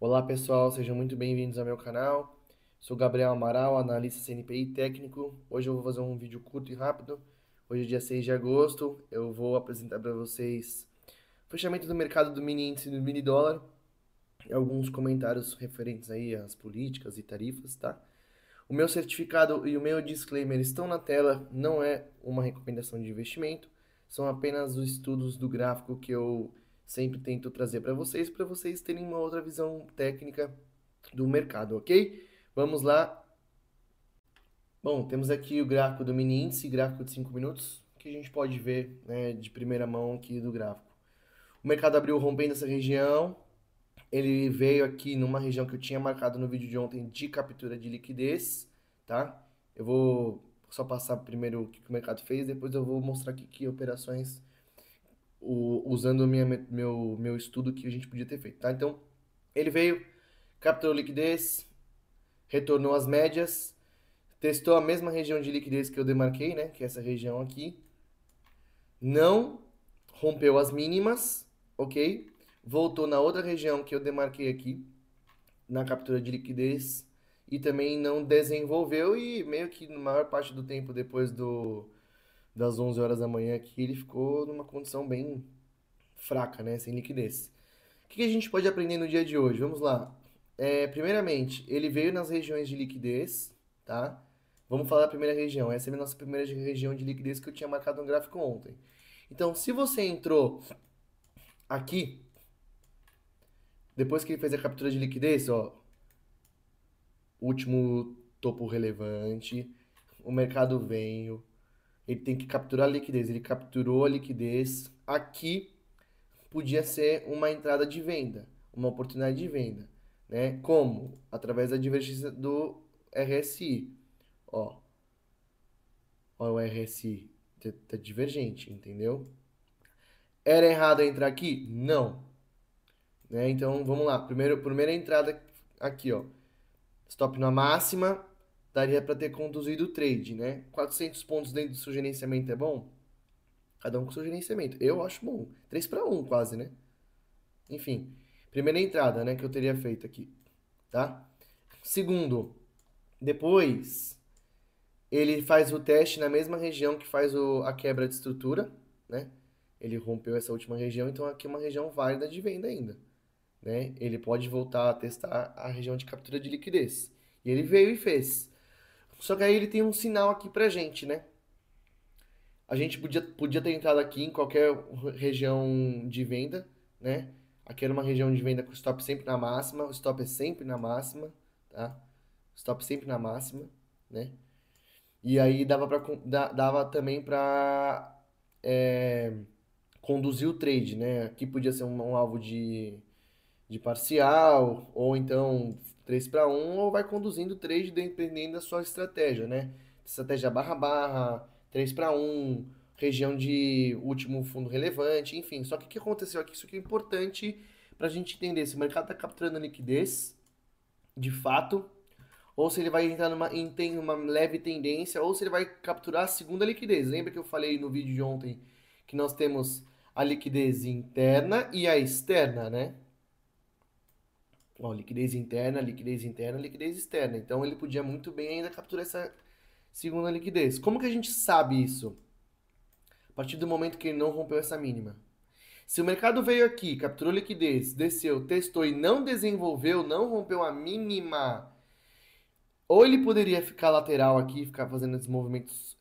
Olá pessoal, sejam muito bem-vindos ao meu canal. Sou Gabriel Amaral, analista CNPI técnico. Hoje eu vou fazer um vídeo curto e rápido. Hoje é dia 6 de agosto. Eu vou apresentar para vocês o fechamento do mercado do mini índice do mini dólar e alguns comentários referentes aí às políticas e tarifas, tá? O meu certificado e o meu disclaimer estão na tela, não é uma recomendação de investimento, são apenas os estudos do gráfico que eu sempre tento trazer para vocês terem uma outra visão técnica do mercado, ok? Vamos lá. Bom, temos aqui o gráfico do mini índice, gráfico de 5 minutos, que a gente pode ver, né, de primeira mão aqui do gráfico. O mercado abriu rompendo essa região, ele veio aqui numa região que eu tinha marcado no vídeo de ontem de captura de liquidez, tá? Eu vou só passar primeiro o que o mercado fez, depois eu vou mostrar aqui que operações usando meu estudo que a gente podia ter feito, tá? Então, ele veio, capturou liquidez, retornou às médias, testou a mesma região de liquidez que eu demarquei, né? Que é essa região aqui. Não rompeu as mínimas, ok? Voltou na outra região que eu demarquei aqui, na captura de liquidez, e também não desenvolveu e meio que na maior parte do tempo depois das 11 horas da manhã aqui, ele ficou numa condição bem fraca, né? Sem liquidez. O que a gente pode aprender no dia de hoje? Vamos lá. Primeiramente, ele veio nas regiões de liquidez, tá? Vamos falar da primeira região. Essa é a nossa primeira região de liquidez que eu tinha marcado no gráfico ontem. Então, se você entrou aqui, depois que ele fez a captura de liquidez, ó, último topo relevante, o mercado veio, ele tem que capturar a liquidez, ele capturou a liquidez. Aqui podia ser uma entrada de venda, uma oportunidade de venda, né? Como? Através da divergência do RSI. Ó, ó o RSI tá divergente, entendeu? Era errado entrar aqui? Não, né? Então vamos lá. Primeira entrada aqui, ó. Stop na máxima, daria para ter conduzido o trade, né? 400 pontos dentro do seu gerenciamento é bom? Cada um com seu gerenciamento. Eu acho bom. 3 para um quase, né? Enfim, primeira entrada, né, que eu teria feito aqui, tá? Segundo, depois ele faz o teste na mesma região que faz a quebra de estrutura, né? Ele rompeu essa última região, então aqui é uma região válida de venda ainda, né? Ele pode voltar a testar a região de captura de liquidez. E ele veio e fez. Só que aí ele tem um sinal aqui pra gente, né? A gente podia ter entrado aqui em qualquer região de venda, né? Aqui era uma região de venda com stop sempre na máxima, o stop é sempre na máxima, tá? Stop sempre na máxima, né? E aí dava também para conduzir o trade, né? Aqui podia ser um alvo de parcial, ou então 3 para um ou vai conduzindo o trade dependendo da sua estratégia, né? Estratégia barra barra, 3 para um, região de último fundo relevante, enfim. Só que o que aconteceu aqui? Isso aqui é importante para a gente entender se o mercado está capturando liquidez, de fato, ou se ele vai entrar tem uma leve tendência, ou se ele vai capturar a segunda liquidez. Lembra que eu falei no vídeo de ontem que nós temos a liquidez interna e a externa, né? Ó, liquidez interna, liquidez externa. Então ele podia muito bem ainda capturar essa segunda liquidez. Como que a gente sabe isso? A partir do momento que ele não rompeu essa mínima. Se o mercado veio aqui, capturou liquidez, desceu, testou e não desenvolveu, não rompeu a mínima, ou ele poderia ficar lateral aqui, ficar fazendo esses movimentos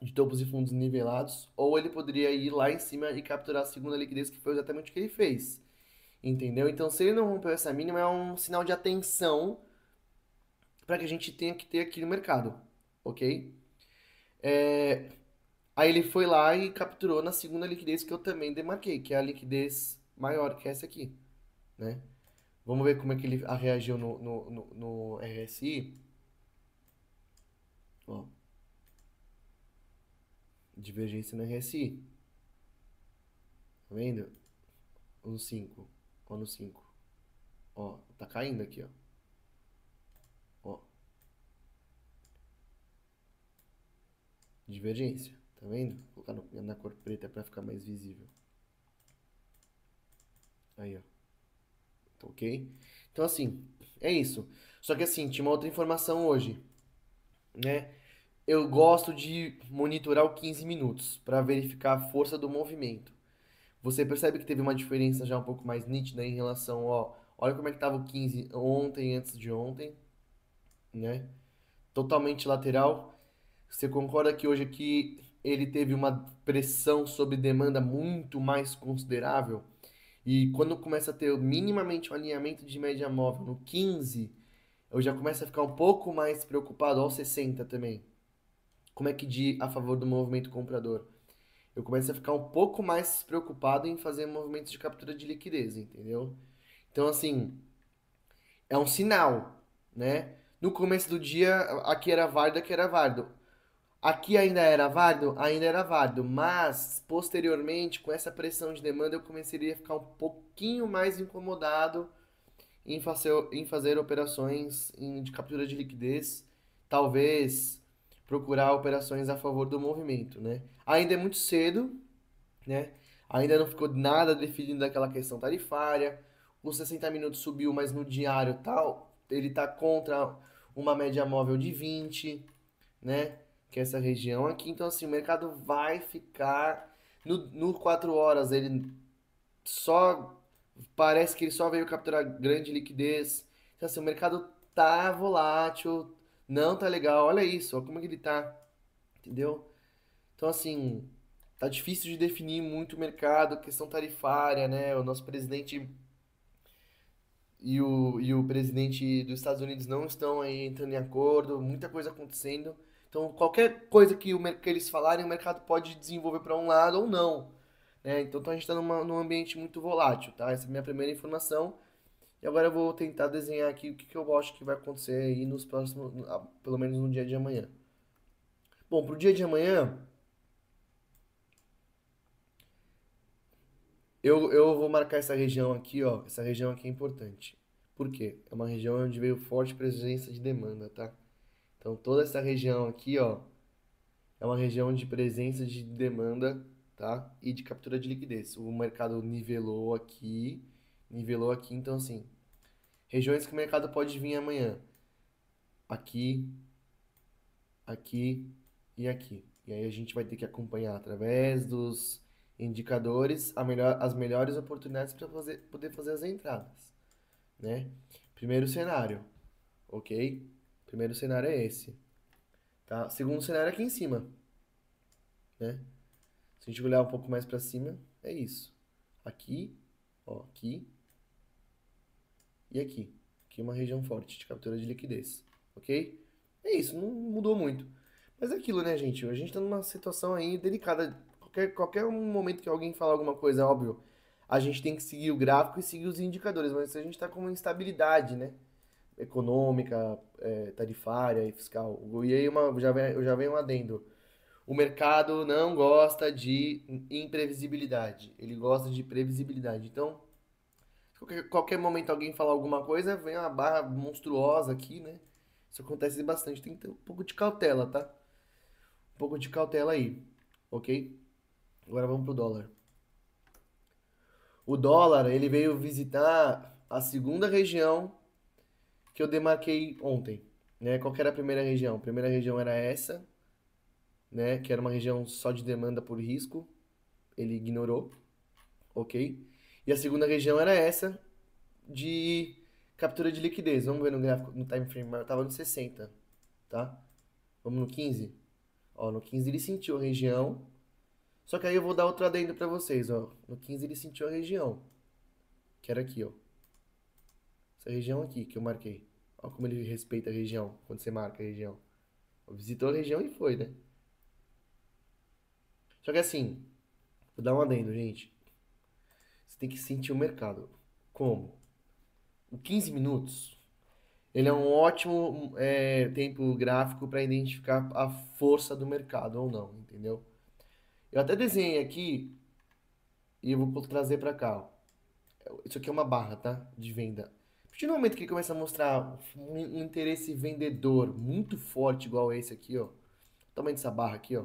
de topos e fundos nivelados, ou ele poderia ir lá em cima e capturar a segunda liquidez, que foi exatamente o que ele fez. Entendeu? Então, se ele não rompeu essa mínima, é um sinal de atenção para que a gente tenha que ter aqui no mercado, ok? Aí ele foi lá e capturou na segunda liquidez que eu também demarquei, que é a liquidez maior, que é essa aqui, né? Vamos ver como é que ele reagiu no RSI. Ó, divergência no RSI, tá vendo? No 5, ó no 5. Ó, tá caindo aqui, ó. Ó, divergência, tá vendo? Vou colocar na cor preta para ficar mais visível. Aí, ó. ok? Então, assim, é isso. Só que, assim, tinha uma outra informação hoje, né? Eu gosto de monitorar o 15 minutos para verificar a força do movimento. Você percebe que teve uma diferença já um pouco mais nítida em relação, ó, olha como é que tava o 15 ontem, antes de ontem, né? Totalmente lateral. Você concorda que hoje aqui ele teve uma pressão sobre demanda muito mais considerável? E quando começa a ter minimamente um alinhamento de média móvel no 15, eu já começo a ficar um pouco mais preocupado, ao 60 também. Como é que de a favor do movimento comprador? Eu começo a ficar um pouco mais preocupado em fazer movimentos de captura de liquidez, entendeu? Então, assim, é um sinal, né? No começo do dia, aqui era válido, aqui era válido. Aqui ainda era válido, mas posteriormente, com essa pressão de demanda, eu comecei a ficar um pouquinho mais incomodado em fazer operações de captura de liquidez, talvez procurar operações a favor do movimento, né? Ainda é muito cedo, né? Ainda não ficou nada definido daquela questão tarifária. Os 60 minutos subiu, mas no diário tal, ele tá contra uma média móvel de 20, né? Que é essa região aqui. Então, assim, o mercado vai ficar no 4 horas, ele só parece que ele só veio capturar grande liquidez. Então, assim, o mercado tá volátil, não tá legal. Olha isso, ó, como é que ele tá, entendeu? Então, assim, tá difícil de definir muito o mercado, questão tarifária, né? O nosso presidente e o presidente dos Estados Unidos não estão aí entrando em acordo, muita coisa acontecendo. Então, qualquer coisa que eles falarem, o mercado pode desenvolver para um lado ou não, né? Então, a gente está num ambiente muito volátil, tá? Essa é a minha primeira informação. E agora eu vou tentar desenhar aqui o que eu acho que vai acontecer aí nos próximos, pelo menos no dia de amanhã. Bom, pro dia de amanhã, eu vou marcar essa região aqui, ó. Essa região aqui é importante. Por quê? É uma região onde veio forte presença de demanda, tá? Então toda essa região aqui, ó, é uma região de presença de demanda, tá? E de captura de liquidez. O mercado nivelou aqui, então assim, regiões que o mercado pode vir amanhã. Aqui, aqui e aqui. E aí a gente vai ter que acompanhar através dos indicadores as melhores oportunidades para poder fazer as entradas, né? Primeiro cenário, ok? Primeiro cenário é esse, tá? Segundo cenário é aqui em cima, né? Se a gente olhar um pouco mais para cima, é isso. Aqui, ó, aqui e aqui. Aqui é uma região forte de captura de liquidez, ok? É isso, não mudou muito. Mas é aquilo, né, gente? A gente tá numa situação aí delicada. Qualquer um momento que alguém falar alguma coisa, óbvio, a gente tem que seguir o gráfico e seguir os indicadores. Mas a gente tá com uma instabilidade, né? Econômica, tarifária e fiscal. E aí eu já venho um adendo. O mercado não gosta de imprevisibilidade. Ele gosta de previsibilidade. Então, qualquer momento alguém falar alguma coisa, vem uma barra monstruosa aqui, né? Isso acontece bastante. Tem que ter um pouco de cautela, tá? Um pouco de cautela aí, ok? Agora vamos pro dólar. O dólar, ele veio visitar a segunda região que eu demarquei ontem, né? Qual que era a primeira região? A primeira região era essa, né? Que era uma região só de demanda por risco. Ele ignorou, ok? E a segunda região era essa de captura de liquidez. Vamos ver no gráfico, no time frame, eu tava no 60, tá? Vamos no 15. Ó, no 15 ele sentiu a região. Só que aí eu vou dar outro adendo pra vocês, ó. No 15 ele sentiu a região, que era aqui, ó. Essa região aqui que eu marquei. Ó como ele respeita a região, quando você marca a região. Visitou a região e foi, né? Só que assim, vou dar um adendo, gente. Você tem que sentir o mercado. Como? O 15 minutos, ele é um ótimo tempo gráfico para identificar a força do mercado ou não, entendeu? Eu até desenhei aqui e eu vou trazer para cá, ó. Isso aqui é uma barra, tá? De venda. A partir do momento que ele começa a mostrar um interesse vendedor muito forte, igual esse aqui, ó. O tamanho dessa barra aqui, ó.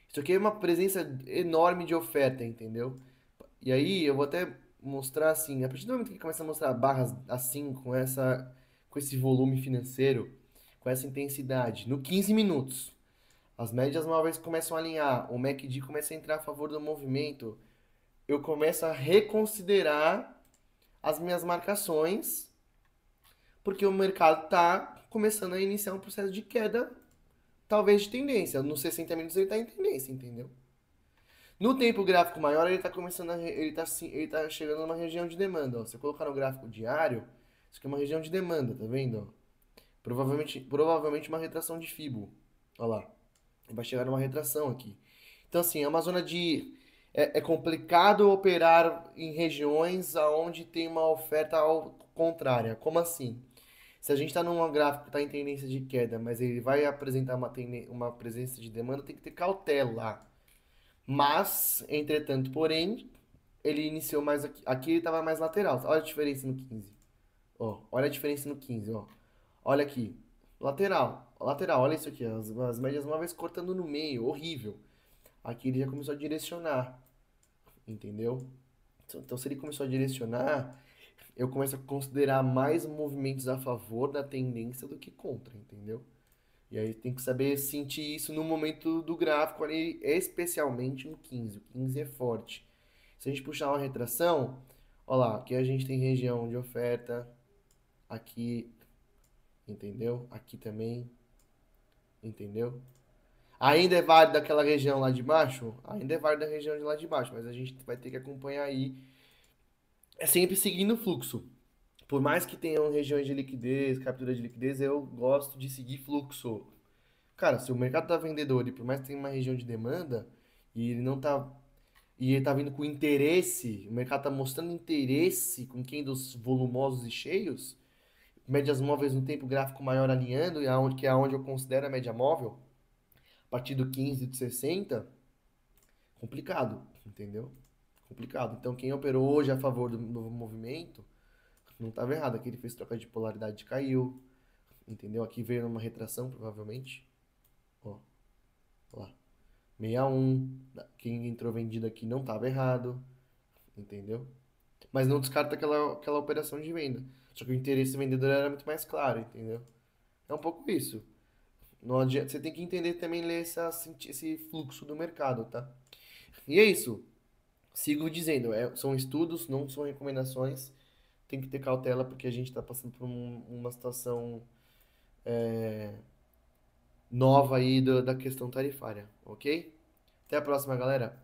Isso aqui é uma presença enorme de oferta, entendeu? E aí eu vou até mostrar assim, a partir do momento que começa a mostrar barras assim, com esse volume financeiro, com essa intensidade, no 15 minutos, as médias móveis começam a alinhar, o MACD começa a entrar a favor do movimento, eu começo a reconsiderar as minhas marcações, porque o mercado está começando a iniciar um processo de queda, talvez de tendência. Nos 60 minutos ele está em tendência, entendeu? No tempo gráfico maior, ele está começando ele tá chegando numa região de demanda, ó. Se eu colocar no gráfico diário, isso aqui é uma região de demanda, tá vendo, ó? Provavelmente uma retração de Fibo. Olha lá. Vai chegar numa retração aqui. Então, assim, é uma zona de. É complicado operar em regiões onde tem uma oferta contrária. Como assim? Se a gente está num gráfico que está em tendência de queda, mas ele vai apresentar uma presença de demanda, tem que ter cautela. Mas, entretanto, porém, ele iniciou mais aqui. Aqui ele estava mais lateral. Olha a diferença no 15. Ó, olha a diferença no 15, ó. Olha aqui. Lateral. Lateral, olha isso aqui. As médias móveis cortando no meio. Horrível. Aqui ele já começou a direcionar. Entendeu? Então, se ele começou a direcionar, eu começo a considerar mais movimentos a favor da tendência do que contra, entendeu? E aí tem que saber sentir isso no momento do gráfico ali, especialmente no 15. O 15 é forte. Se a gente puxar uma retração, ó lá, aqui a gente tem região de oferta, aqui, entendeu? Aqui também, entendeu? Ainda é válido aquela região lá de baixo? Ainda é válido a região de lá de baixo, mas a gente vai ter que acompanhar aí, é sempre seguindo o fluxo. Por mais que tenham regiões de liquidez, captura de liquidez, eu gosto de seguir fluxo. Cara, se o mercado tá vendedor e por mais que tenha uma região de demanda e ele não tá e ele tá vindo com interesse, o mercado tá mostrando interesse com quem dos volumosos e cheios, médias móveis no tempo gráfico maior alinhando, e aonde que é onde eu considero a média móvel, a partir do 15 de 60, complicado, entendeu? Complicado. Então quem operou hoje a favor do novo movimento não estava errado, aqui ele fez troca de polaridade, caiu, entendeu? Aqui veio uma retração provavelmente. Ó, lá. 61. Quem entrou vendido aqui não estava errado, entendeu? Mas não descarta aquela operação de venda. Só que o interesse vendedor era muito mais claro, entendeu? É um pouco isso. Não adianta, você tem que entender também ler esse fluxo do mercado, tá? E é isso. Sigo dizendo, são estudos, não são recomendações. Tem que ter cautela porque a gente está passando por uma situação nova aí da questão tarifária, ok? Até a próxima, galera.